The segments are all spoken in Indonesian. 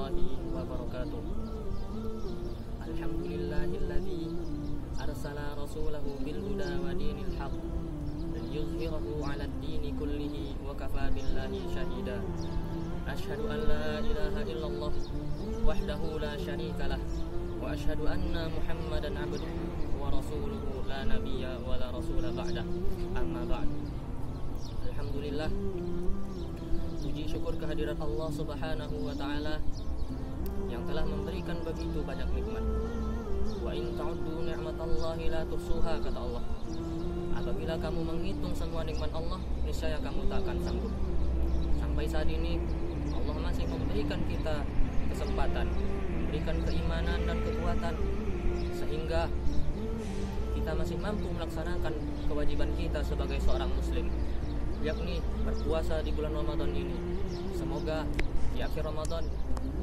warahmatullahi wabarakatuh. Alhamdulillahilladzi arsala rasulahu bil huda wa dinil haq liyuzhirahu 'alad dini kullihi wa kafa billahi shahida. Asyhadu an la ilaha illallah wahdahu la syarika lah wa asyhadu anna Muhammadan 'abduhu wa rasuluhu la nabiyya wa la rasula ba'dah. Amma ba'd. Alhamdulillah, puji syukur kehadirat Allah Subhanahu wa taala yang telah memberikan begitu banyak nikmat. Wa in ta'uddu ni'matallahi la tuhsuha, kata Allah. Apabila kamu menghitung semua nikmat Allah, niscaya kamu tak akan sanggup. Sampai saat ini Allah masih memberikan kita kesempatan, memberikan keimanan dan kekuatan, sehingga kita masih mampu melaksanakan kewajiban kita sebagai seorang muslim, yakni berpuasa di bulan Ramadan ini. Semoga di akhir Ramadan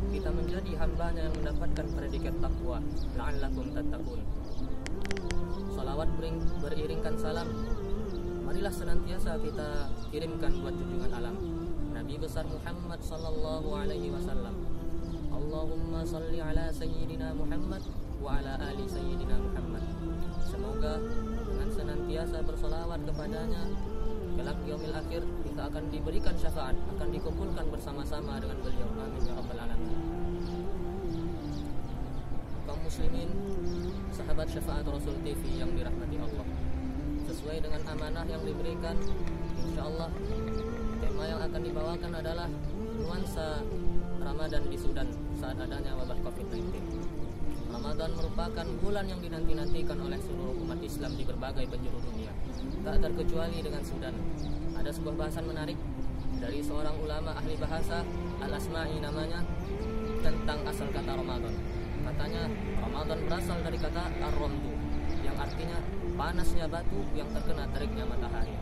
kita menjadi hambanya yang mendapatkan predikat takwa, la'allakum tattaqun. Salawat beriringkan salam marilah senantiasa kita kirimkan buat junjungan alam Nabi besar Muhammad sallallahu alaihi wasallam. Allahumma salli ala sayyidina Muhammad wa ala ali sayyidina Muhammad. Semoga dengan senantiasa bersalawat kepadanya, kelak yaumil akhir kita akan diberikan syafaat, akan dikumpulkan bersama-sama dengan beliau. Amin ya rabbal alamin. Kaum muslimin, sahabat syafaat Rasul TV yang dirahmati Allah, sesuai dengan amanah yang diberikan, insyaallah tema yang akan dibawakan adalah nuansa Ramadan di Sudan saat adanya wabah COVID-19. Ramadan merupakan bulan yang dinanti-nantikan oleh seluruh umat Islam di berbagai penjuru dunia, tak terkecuali dengan Sudan. Ada sebuah bahasan menarik dari seorang ulama ahli bahasa, Al-Asma'i namanya, tentang asal kata Ramadan. Katanya Ramadan berasal dari kata ar-ramdu, yang artinya panasnya batu yang terkena teriknya matahari.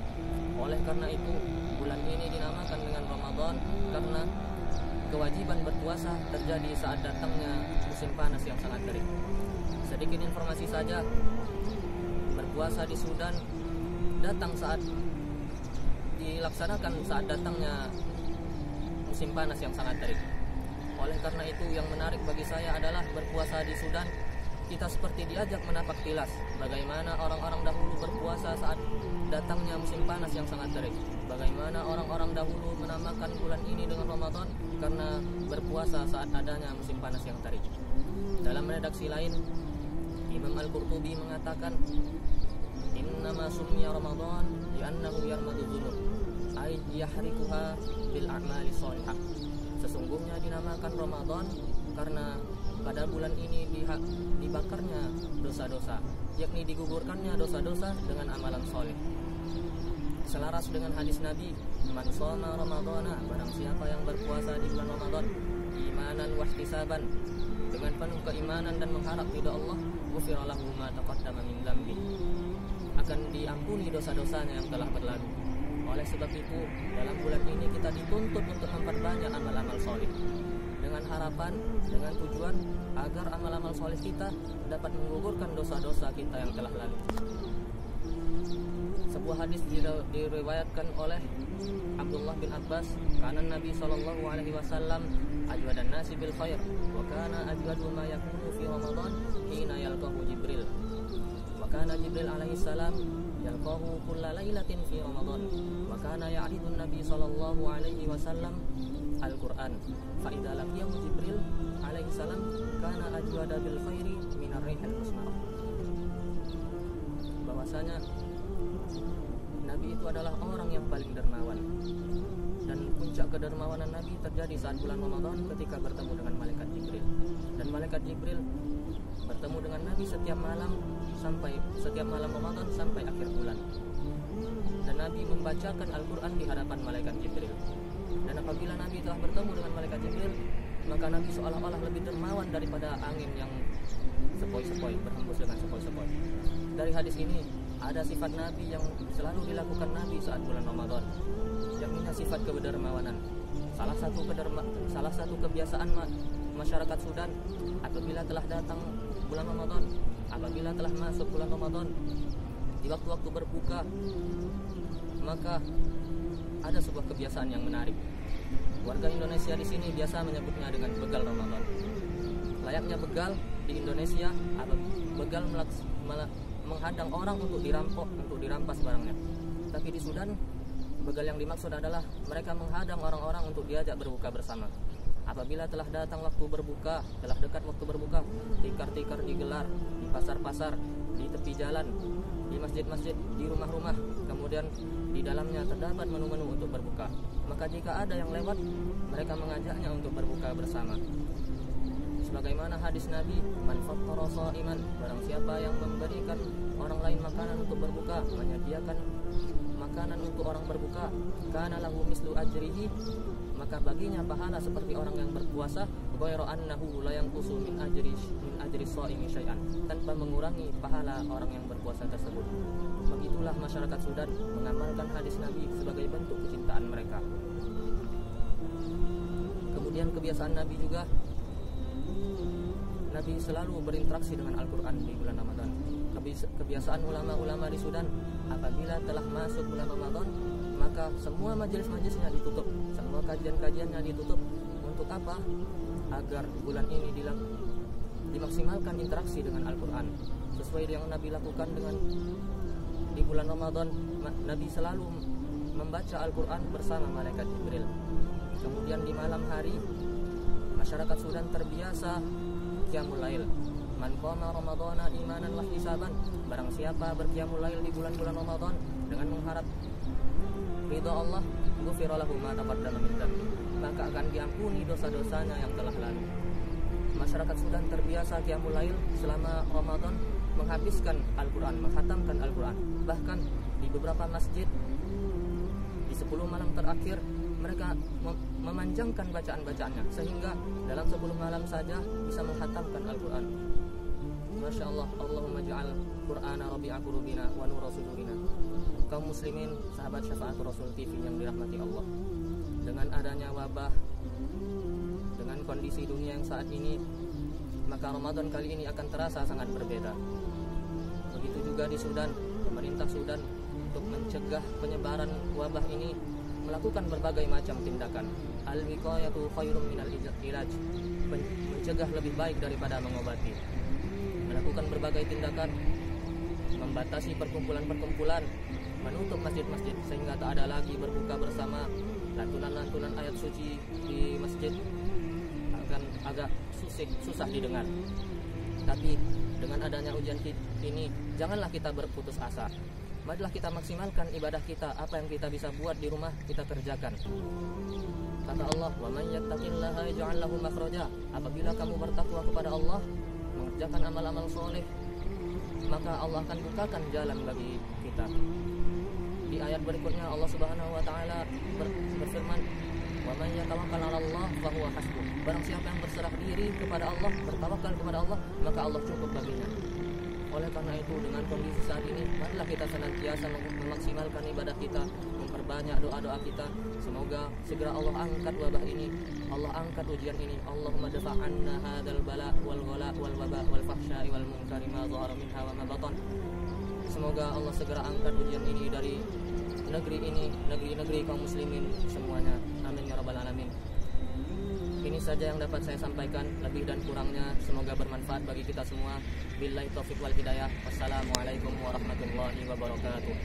Oleh karena itu bulan ini dinamakan dengan Ramadan karena kewajiban berpuasa terjadi saat datangnya musim panas yang sangat terik. Sedikit informasi saja, berpuasa di Sudan datang saat dilaksanakan saat datangnya musim panas yang sangat terik. Oleh karena itu yang menarik bagi saya adalah berpuasa di Sudan, kita seperti diajak menapak tilas bagaimana orang-orang dahulu berpuasa saat datangnya musim panas yang sangat terik. Bagaimana orang-orang dahulu menamakan bulan ini dengan Ramadan karena berpuasa saat adanya musim panas yang terik. Dalam redaksi lain, Imam Al-Qurtubi mengatakan, innama summiya Ramadan li'annahu yarmadu dzunub ay yahrikuha bil a'mali shalihah. Sesungguhnya dinamakan Ramadan karena pada bulan ini dibakarnya dosa-dosa, yakni digugurkannya dosa-dosa dengan amalan soleh. Selaras dengan hadis Nabi, man shoma ramadhana, barang siapa yang berpuasa di bulan Ramadan imanan wa ihtisaban, dengan penuh keimanan dan mengharap ridha Allah, ghufira lahu ma taqaddama min dzambi, akan diampuni dosa-dosanya yang telah berlalu. Oleh sebab itu, dalam bulan ini kita dituntut untuk memperbanyak amal-amal soleh, dengan harapan, dengan tujuan agar amal-amal soleh kita dapat menggugurkan dosa-dosa kita yang telah lalu. Sebuah hadis diriwayatkan oleh Abdullah bin Abbas, kana Nabi sallallahu alaihi wasallam ajwadan nasi bil khair wa kana ajwadu ma yakunu fi Ramadan hina yalqahu Jibril. Wa kana Jibril alaihi salam yalqahu kulla lailatin fi Ramadan wa kana ya'ridu Nabi sallallahu alaihi wasallam Al-Qur'an fa idza laqiyahu Jibril alaihi salam kana ajwada bil khairi min ar-rihil musmarah. Bahwasanya Nabi itu adalah orang yang paling dermawan, dan puncak kedermawanan Nabi terjadi saat bulan Ramadan ketika bertemu dengan malaikat Jibril. Dan malaikat Jibril bertemu dengan Nabi setiap malam Ramadan sampai akhir bulan. Dan Nabi membacakan Al-Quran di hadapan malaikat Jibril. Dan apabila Nabi telah bertemu dengan malaikat Jibril, maka Nabi seolah-olah lebih dermawan daripada angin yang sepoi-sepoi, berhembus dengan sepoi-sepoi. Dari hadis ini ada sifat Nabi yang selalu dilakukan Nabi saat bulan Ramadan, yakni sifat kedermawanan. Salah satu kebiasaan masyarakat Sudan apabila telah datang bulan Ramadan, apabila telah masuk bulan Ramadan, di waktu-waktu berbuka, maka ada sebuah kebiasaan yang menarik. Warga Indonesia di sini biasa menyebutnya dengan begal Ramadan. Layaknya begal di Indonesia, begal menghadang orang untuk dirampok, untuk dirampas barangnya. Tapi di Sudan, begal yang dimaksud adalah mereka menghadang orang-orang untuk diajak berbuka bersama. Apabila telah datang waktu berbuka, telah dekat waktu berbuka, tikar-tikar digelar di pasar-pasar, di tepi jalan, di masjid-masjid, di rumah-rumah. Kemudian di dalamnya terdapat menu-menu untuk berbuka. Maka jika ada yang lewat, mereka mengajaknya untuk berbuka bersama. Sebagaimana hadis Nabi, man fattara sha'iman, barang siapa yang memberikan orang lain makanan untuk berbuka, menyediakan makanan untuk orang berbuka, kana lahu mislu ajrihi, maka baginya pahala seperti orang yang berpuasa, ghairu annahu la yanqusu min ajri shaimi syai'an, tanpa mengurangi pahala orang yang berpuasa tersebut. Begitulah masyarakat Sudan mengamalkan hadis Nabi sebagai bentuk kecintaan mereka. Kemudian kebiasaan Nabi juga, Nabi selalu berinteraksi dengan Al-Quran di bulan Ramadan. Kebiasaan ulama-ulama di Sudan, apabila telah masuk bulan Ramadan, maka semua majelis-majelisnya ditutup, semua kajian-kajiannya ditutup. Untuk apa? Agar bulan ini dimaksimalkan interaksi dengan Al-Quran. Sesuai yang Nabi lakukan di bulan Ramadan, Nabi selalu membaca Al-Quran bersama malaikat Jibril. Kemudian di malam hari, masyarakat Sudan terbiasa qiyamul lail. Man qama ramadhana imanan wa ihtisaban, barang siapa berqiyamul lail di bulan-bulan Ramadan dengan mengharap ridha Allah, ghufira lahu ma taqaddama min dhanbi, maka akan diampuni dosa-dosanya yang telah lalu. Masyarakat Sudan terbiasa qiyamul lail selama Ramadan, menghabiskan Al-Quran, menghatamkan Al-Quran. Bahkan di beberapa masjid di 10 malam terakhir mereka memanjangkan bacaan-bacaannya sehingga dalam 10 malam saja bisa menghatamkan Al-Quran. Masya Allah, Allahumma ja'al Qur'ana rabi'a qulubina wa nura sudurina. Kaum muslimin, sahabat Syafaatul Rasul TV yang dirahmati Allah, dengan adanya wabah, dengan kondisi dunia yang saat ini, maka Ramadan kali ini akan terasa sangat berbeda. Begitu juga di Sudan, pemerintah Sudan untuk mencegah penyebaran wabah ini melakukan berbagai macam tindakan. Al-wiqayatu khairum minal ilaj, mencegah lebih baik daripada mengobati. Melakukan berbagai tindakan, membatasi perkumpulan-perkumpulan, menutup masjid-masjid sehingga tak ada lagi berbuka bersama. Lantunan-lantunan ayat suci di masjid akan agak susah didengar. Tapi dengan adanya ujian ini, janganlah kita berputus asa. Marilah kita maksimalkan ibadah kita, apa yang kita bisa buat di rumah kita kerjakan. Kata Allah, "Wa may yattaqillaha yaj'al lahu makhraja." Apabila kamu bertakwa kepada Allah, mengerjakan amal-amal soleh, maka Allah akan bukakan jalan bagi kita. Di ayat berikutnya Allah Subhanahu wa taala berfirman, "Wa may yatawakkal 'ala Allah fa huwa hasbuh." Barang siapa yang berserah diri kepada Allah, bertawakal kepada Allah, maka Allah cukup baginya. Oleh karena itu, dengan kondisi saat ini, marilah kita senantiasa memaksimalkan ibadah kita, memperbanyak doa-doa kita. Semoga segera Allah angkat wabah ini, Allah angkat ujian ini. Allahumma dafa'anna hadzal bala wal ghala wal waba wal fahsya'i wal munkari ma dhahara minha wa ma batan. Semoga Allah segera angkat ujian ini dari negeri ini, negeri-negeri kaum muslimin semuanya. Amin ya rabbal alamin. Ini saja yang dapat saya sampaikan, lebih dan kurangnya semoga bermanfaat bagi kita semua. Billahi taufiq wal hidayah. Wassalamualaikum warahmatullahi wabarakatuh.